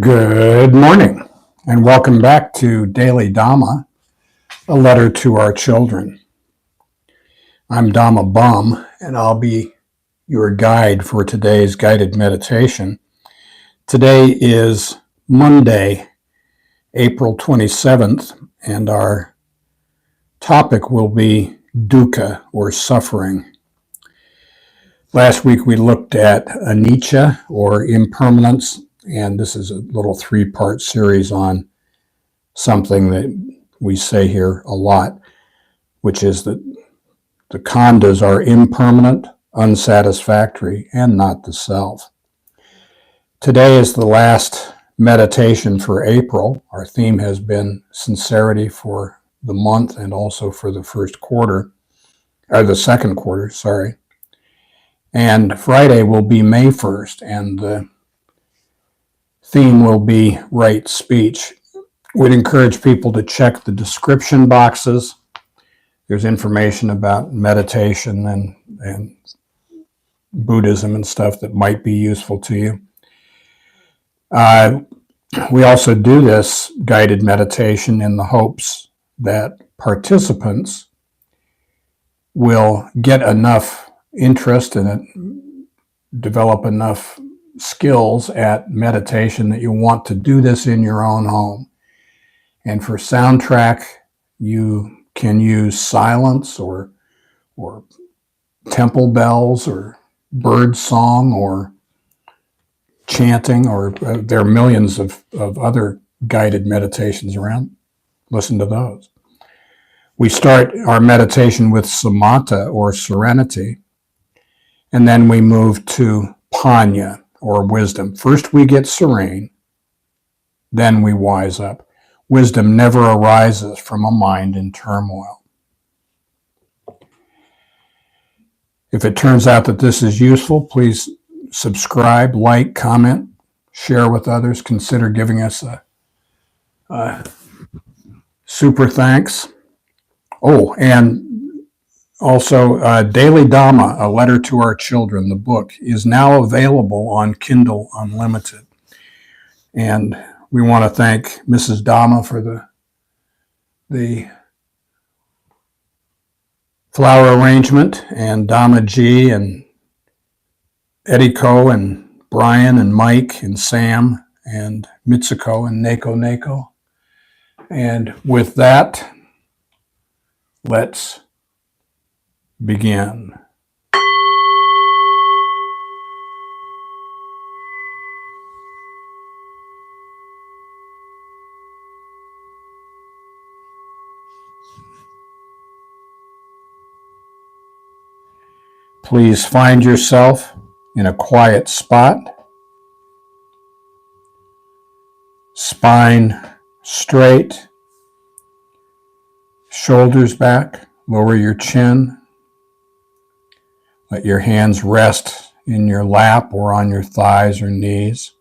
Good morning, and welcome back to Daily Dhamma, a letter to our children. I'm Dhamma Bum, and I'll be your guide for today's guided meditation. Today is Monday, April 27th, and our topic will be Dukkha, or suffering. Last week we looked at anicca, or impermanence, and this is a little three-part series on something that we say here a lot, which is that the Khandhas are impermanent, unsatisfactory, and not the self. Today is the last meditation for April. Our theme has been sincerity for the month and also for the second quarter, sorry. And Friday will be May 1st, and the theme will be right speech. We'd encourage people to check the description boxes. There's information about meditation and Buddhism and stuff that might be useful to you. We also do this guided meditation in the hopes that participants will get enough interest in it, develop enough skills at meditation that you want to do this in your own home. And for soundtrack, you can use silence or temple bells or bird song or chanting, or there are millions of other guided meditations around. Listen to those. We start our meditation with samatha, or serenity, and then we move to panya, or wisdom. First we get serene, then we wise up. Wisdom never arises from a mind in turmoil. If it turns out that this is useful, please subscribe, like, comment, share with others. Consider giving us a super thanks. Oh, and also Daily Dhamma, a letter to our children, the book, is now available on Kindle Unlimited. And we want to thank Mrs. Dhamma for the flower arrangement, and Dhamma G, and Ediko, and Brian, and Mike, and Sam, and Mitsuko, and Neko. And with that, let's begin. Please find yourself in a quiet spot, spine straight, shoulders back, lower your chin. Let your hands rest in your lap or on your thighs or knees.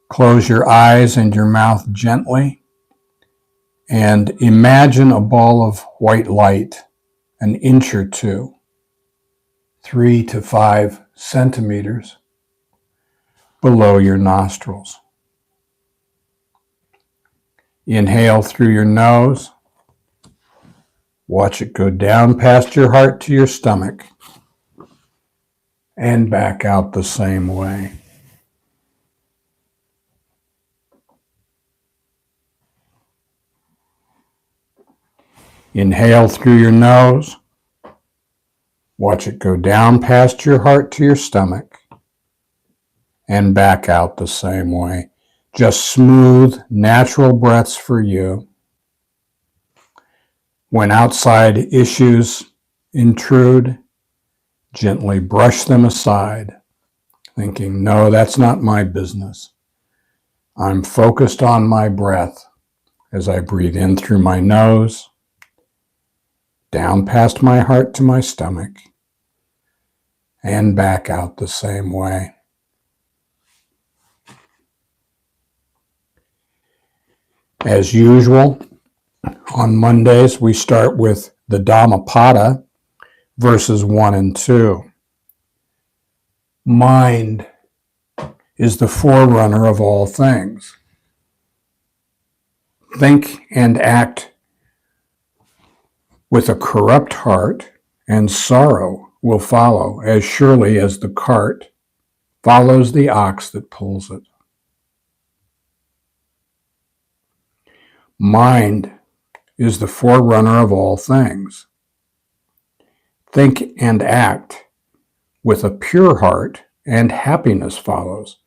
Close your eyes and your mouth gently, and imagine a ball of white light, an inch or two, 3 to 5 centimeters below your nostrils. Inhale through your nose. Watch it go down past your heart to your stomach and back out the same way. Inhale through your nose. Watch it go down past your heart to your stomach and back out the same way. Just smooth, natural breaths for you. When outside issues intrude, gently brush them aside, thinking, no, that's not my business. I'm focused on my breath as I breathe in through my nose, down past my heart to my stomach, and back out the same way. As usual, on Mondays we start with the Dhammapada, verses 1 and 2. Mind is the forerunner of all things. Think and act with a corrupt heart, and sorrow will follow as surely as the cart follows the ox that pulls it. Mind is the forerunner of all things. Think and act with a pure heart, and happiness follows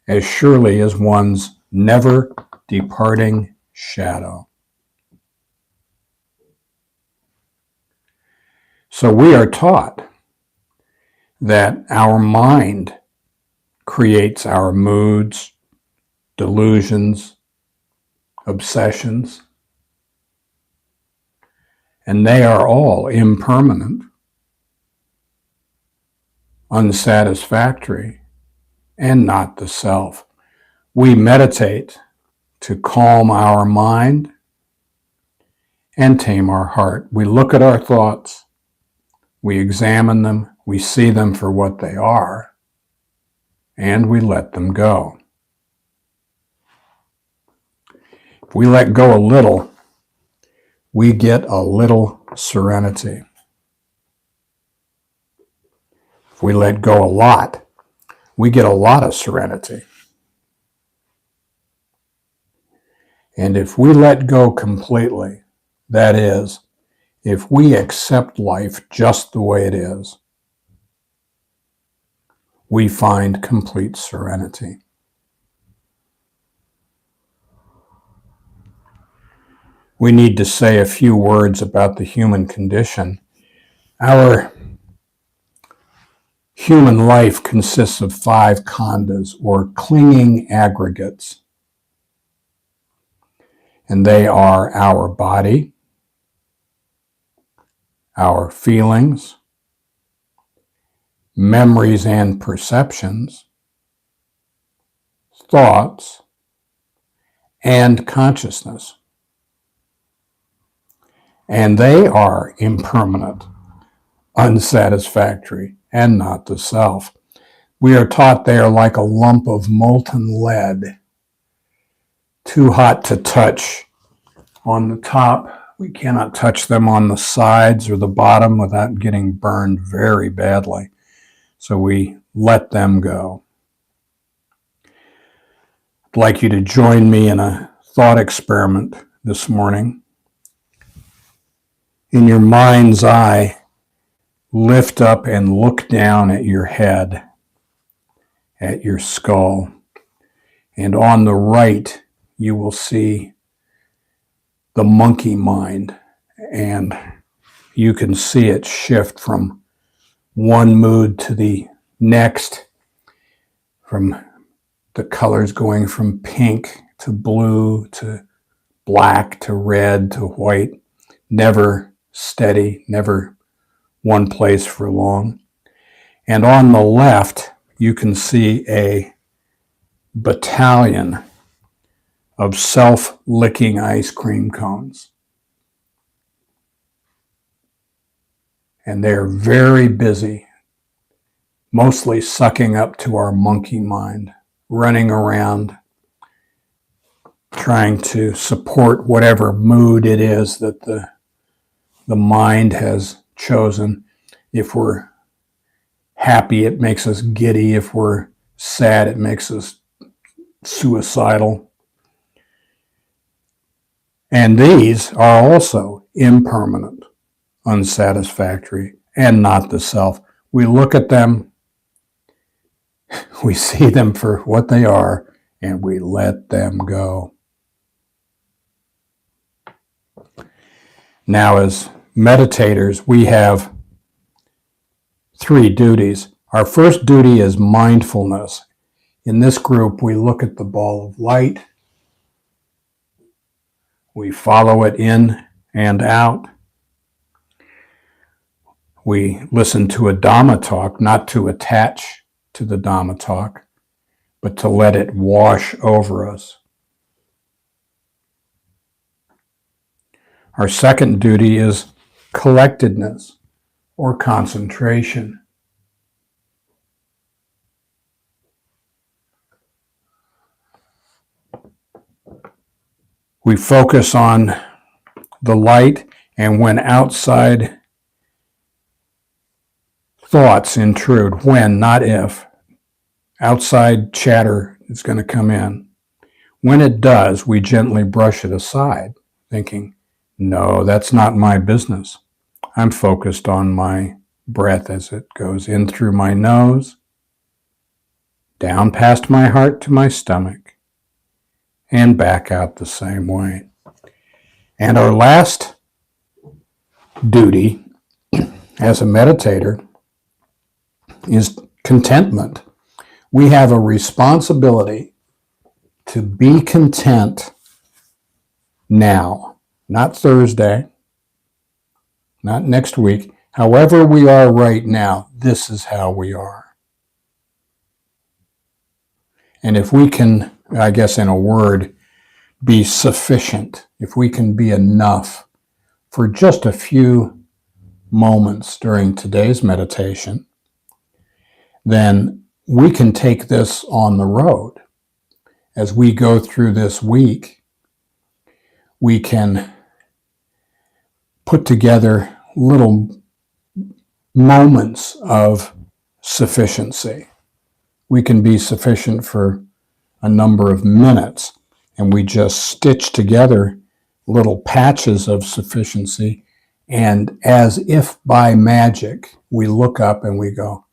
as surely as one's never departing shadow. So we are taught that our mind creates our moods, delusions, obsessions, and they are all impermanent, unsatisfactory, and not the self. We meditate to calm our mind and tame our heart. We look at our thoughts, we examine them, we see them for what they are, and we let them go. If we let go a little, we get a little serenity. If we let go a lot, we get a lot of serenity. And if we let go completely, that is, if we accept life just the way it is, we find complete serenity. We need to say a few words about the human condition. Our human life consists of 5 khandhas, or clinging aggregates. And they are our body, our feelings, memories and perceptions, thoughts, and consciousness. And they are impermanent, unsatisfactory, and not the self. We are taught they are like a lump of molten lead, too hot to touch on the top. We cannot touch them on the sides or the bottom without getting burned very badly. So we let them go. I'd like you to join me in a thought experiment this morning. In your mind's eye, lift up and look down at your head, at your skull. And on the right, you will see the monkey mind, and you can see it shift from one mood to the next, from the colors going from pink to blue to black to red to white, never steady, never one place for long. And on the left, you can see a battalion of self-licking ice cream cones. And they're very busy, mostly sucking up to our monkey mind, running around, trying to support whatever mood it is that the mind has chosen. If we're happy, it makes us giddy. If we're sad, it makes us suicidal. And these are also impermanent, unsatisfactory, and not the self. We look at them, we see them for what they are, and we let them go. Now, as meditators, we have 3 duties. Our first duty is mindfulness. In this group, we look at the ball of light. We follow it in and out. We listen to a Dhamma talk, not to attach to the Dhamma talk, but to let it wash over us. Our second duty is collectedness, or concentration. We focus on the light, and when outside thoughts intrude, when, not if, outside chatter is going to come in. When it does, we gently brush it aside, thinking, no, that's not my business. I'm focused on my breath as it goes in through my nose, down past my heart to my stomach, and back out the same way. And our last duty as a meditator is contentment. We have a responsibility to be content now, not Thursday, not next week. However we are right now, this is how we are. And if we can, I guess in a word, be sufficient, if we can be enough for just a few moments during today's meditation, then we can take this on the road. As we go through this week, we can put together little moments of sufficiency. We can be sufficient for a number of minutes, and we just stitch together little patches of sufficiency, and as if by magic, we look up and we go,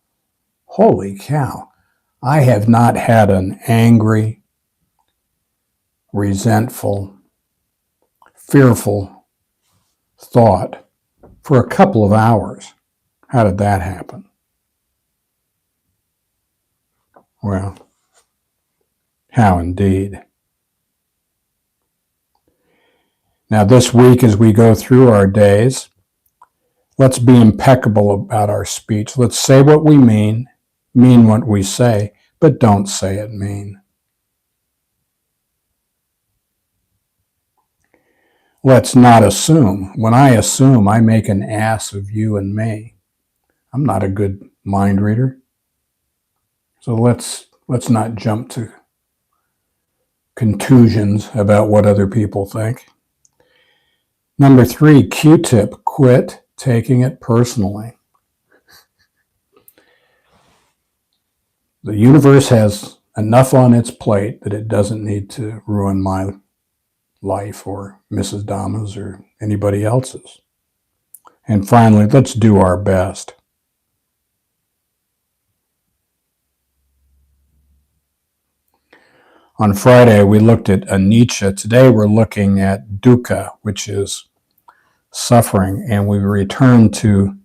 holy cow, I have not had an angry, resentful, fearful thought for a couple of hours. How did that happen? Well, how indeed. Now this week as we go through our days, let's be impeccable about our speech. Let's say what we mean what we say, but don't say it mean. Let's not assume. When I assume, I make an ass of you and me. I'm not a good mind reader. So let's not jump to contusions about what other people think. Number 3, Q-tip, quit taking it personally. The universe has enough on its plate that it doesn't need to ruin my life or Mrs. Dhamma's or anybody else's. And finally, let's do our best. On Friday, we looked at anicca. Today, we're looking at dukkha, which is suffering, and we return to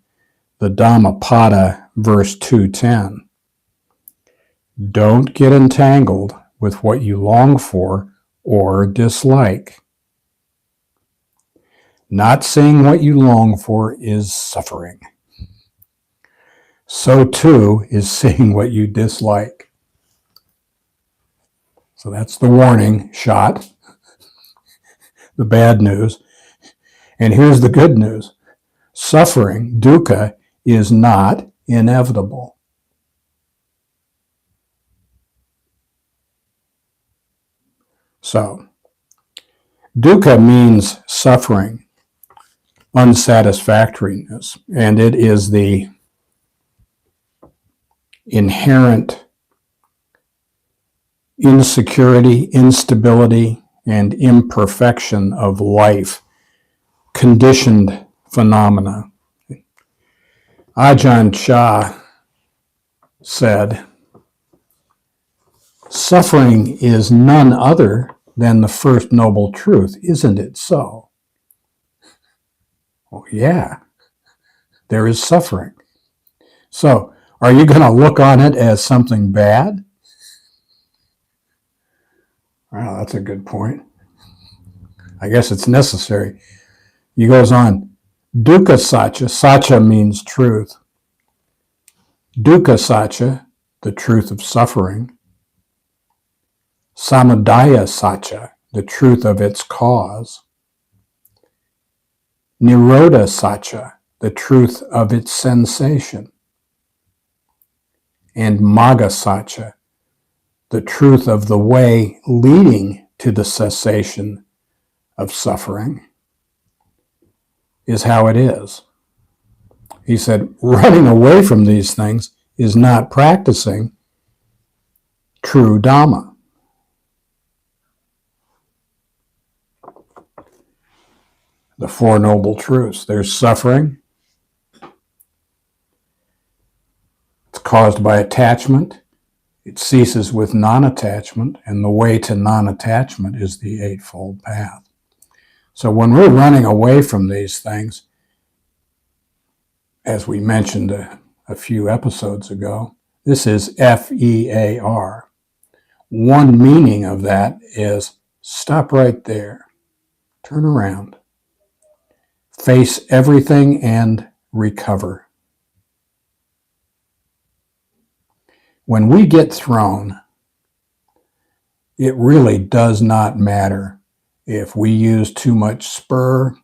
the Dhammapada, verse 210. Don't get entangled with what you long for or dislike. Not seeing what you long for is suffering. So too is seeing what you dislike. So that's the warning shot, the bad news. And here's the good news. Suffering, dukkha, is not inevitable. So, dukkha means suffering, unsatisfactoriness, and it is the inherent insecurity, instability, and imperfection of life, conditioned phenomena. Ajahn Chah said, suffering is none other than the first noble truth, isn't it so? Oh, yeah, there is suffering. So, are you going to look on it as something bad? Wow, that's a good point. I guess it's necessary. He goes on, dukkha satcha, satcha means truth. Dukkha satcha, the truth of suffering. Samudaya satcha, the truth of its cause. Nirodha satcha, the truth of its sensation. And magga satcha, the truth of the way leading to the cessation of suffering is how it is. He said, running away from these things is not practicing true Dhamma. The Four Noble Truths. There's suffering. It's caused by attachment. It ceases with non-attachment, and the way to non-attachment is the Eightfold Path. So when we're running away from these things, as we mentioned a few episodes ago, this is FEAR. One meaning of that is stop right there, turn around, face everything and recover. When we get thrown, it really does not matter if we use too much spur,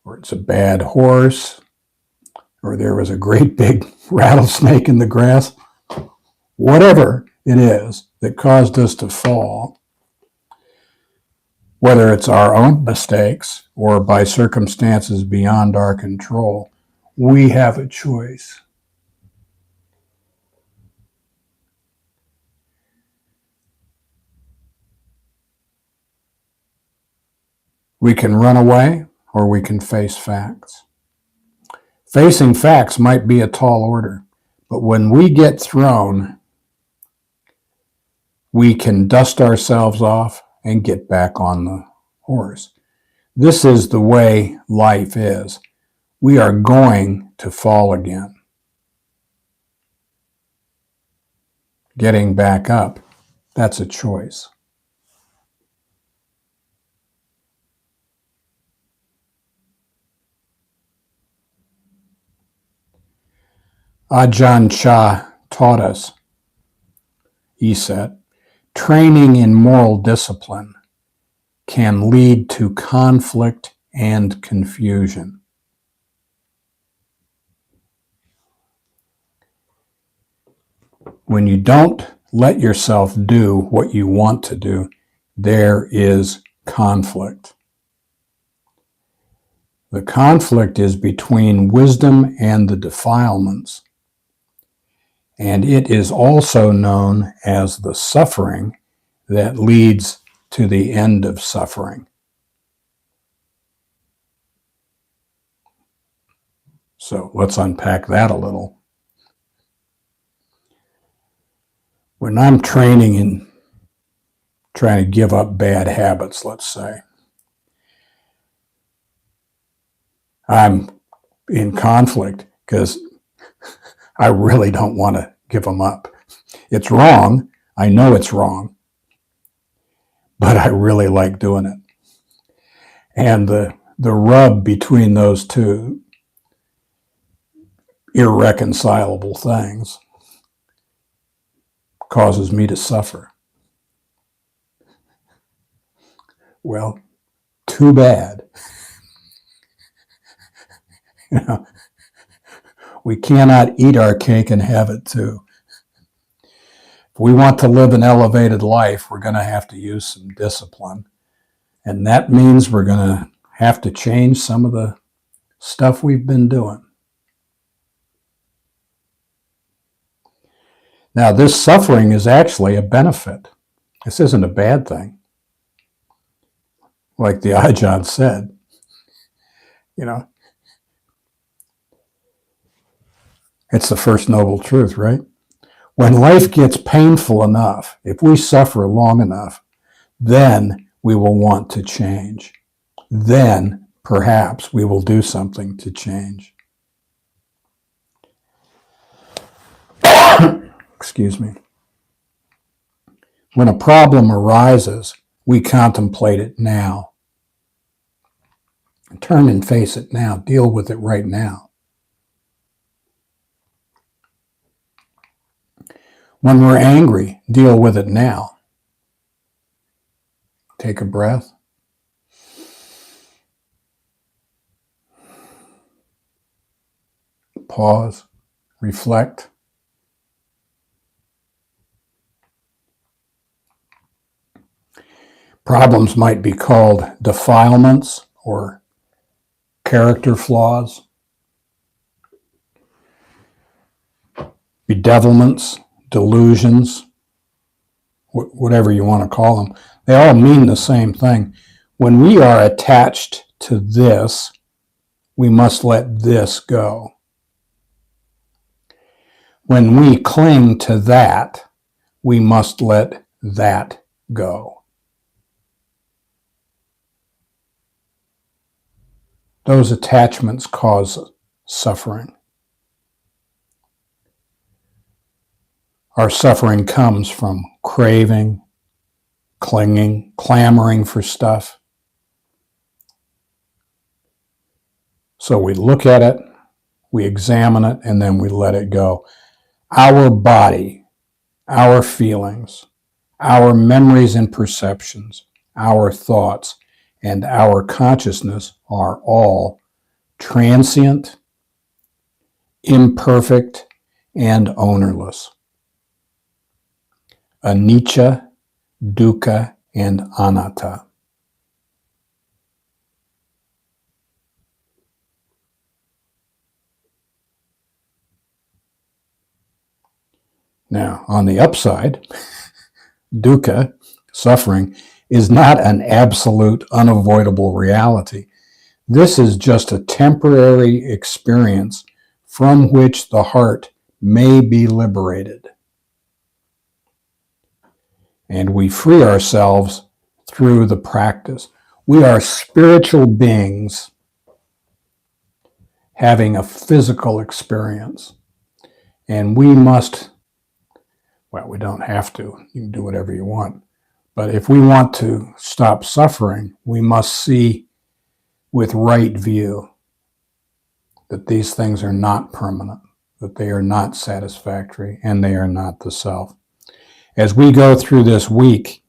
or it's a bad horse, or there was a great big rattlesnake in the grass. Whatever it is that caused us to fall, whether it's our own mistakes or by circumstances beyond our control, we have a choice. We can run away or we can face facts. Facing facts might be a tall order, but when we get thrown, we can dust ourselves off and get back on the horse. This is the way life is. We are going to fall again. Getting back up, that's a choice. Ajahn Chah taught us, he said, training in moral discipline can lead to conflict and confusion. When you don't let yourself do what you want to do, there is conflict. The conflict is between wisdom and the defilements, and it is also known as the suffering that leads to the end of suffering. So let's unpack that a little. When I'm training in trying to give up bad habits, let's say, I'm in conflict because I really don't want to give them up. It's wrong. I know it's wrong, but I really like doing it. And the rub between those two irreconcilable things causes me to suffer. Well, too bad. You know, we cannot eat our cake and have it too. If we want to live an elevated life, we're going to have to use some discipline. And that means we're going to have to change some of the stuff we've been doing. Now, this suffering is actually a benefit. This isn't a bad thing. Like the Ajahn said, you know, it's the first noble truth, right? When life gets painful enough, if we suffer long enough, then we will want to change. Then perhaps we will do something to change. Excuse me. When a problem arises, we contemplate it now. Turn and face it now. Deal with it right now. When we're angry, deal with it now. Take a breath. Pause. Reflect. Problems might be called defilements or character flaws, bedevilments, delusions, whatever you want to call them. They all mean the same thing. When we are attached to this, we must let this go. When we cling to that, we must let that go. Those attachments cause suffering. Our suffering comes from craving, clinging, clamoring for stuff. So we look at it, we examine it, and then we let it go. Our body, our feelings, our memories and perceptions, our thoughts, and our consciousness are all transient, imperfect, and ownerless. Anicca, Dukkha, and Anatta. Now, on the upside, dukkha, suffering, is not an absolute, unavoidable reality. This is just a temporary experience from which the heart may be liberated. And we free ourselves through the practice. We are spiritual beings having a physical experience. And we must, well, we don't have to. You can do whatever you want. But if we want to stop suffering, we must see with right view that these things are not permanent, that they are not satisfactory, and they are not the self. As we go through this week,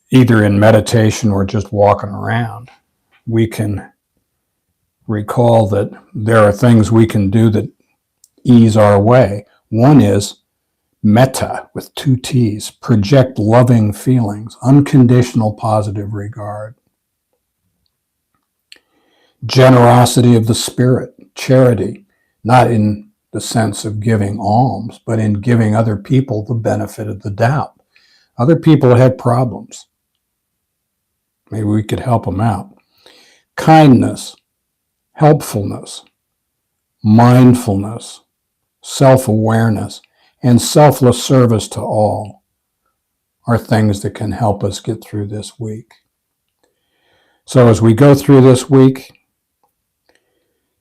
either in meditation or just walking around, we can recall that there are things we can do that ease our way. One is metta with 2 T's, project loving feelings, unconditional positive regard. Generosity of the spirit, charity, not in the sense of giving alms, but in giving other people the benefit of the doubt. Other people had problems. Maybe we could help them out. Kindness, helpfulness, mindfulness, self-awareness, and selfless service to all are things that can help us get through this week. So as we go through this week,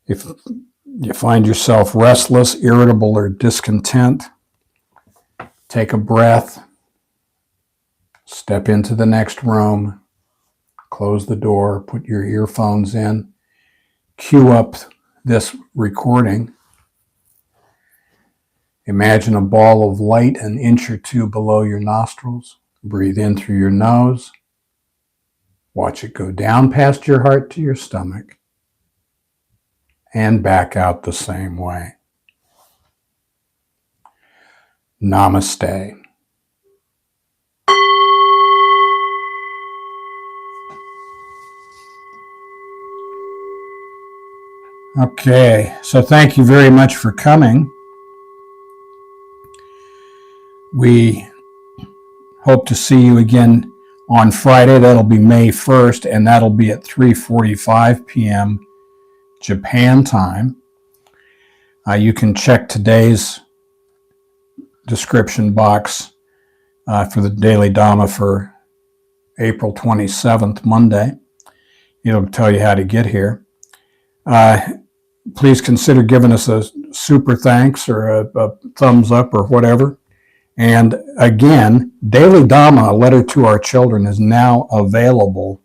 if you find yourself restless, irritable, or discontent, take a breath, step into the next room, close the door, put your earphones in, cue up this recording. Imagine a ball of light an inch or 2 below your nostrils. Breathe in through your nose. Watch it go down past your heart to your stomach and back out the same way. Namaste. Okay, so thank you very much for coming. We hope to see you again on Friday. That'll be May 1st, and that'll be at 3:45 p.m. Japan time. You can check today's description box for the Daily Dhamma for April 27th, Monday. It'll tell you how to get here. Please consider giving us a super thanks or a thumbs up or whatever. And again, Daily Dhamma, a letter to our children, is now available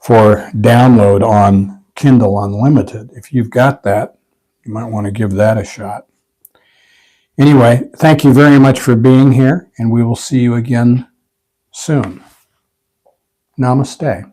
for download on Kindle Unlimited. If you've got that, you might want to give that a shot. Anyway, thank you very much for being here, and we will see you again soon. Namaste.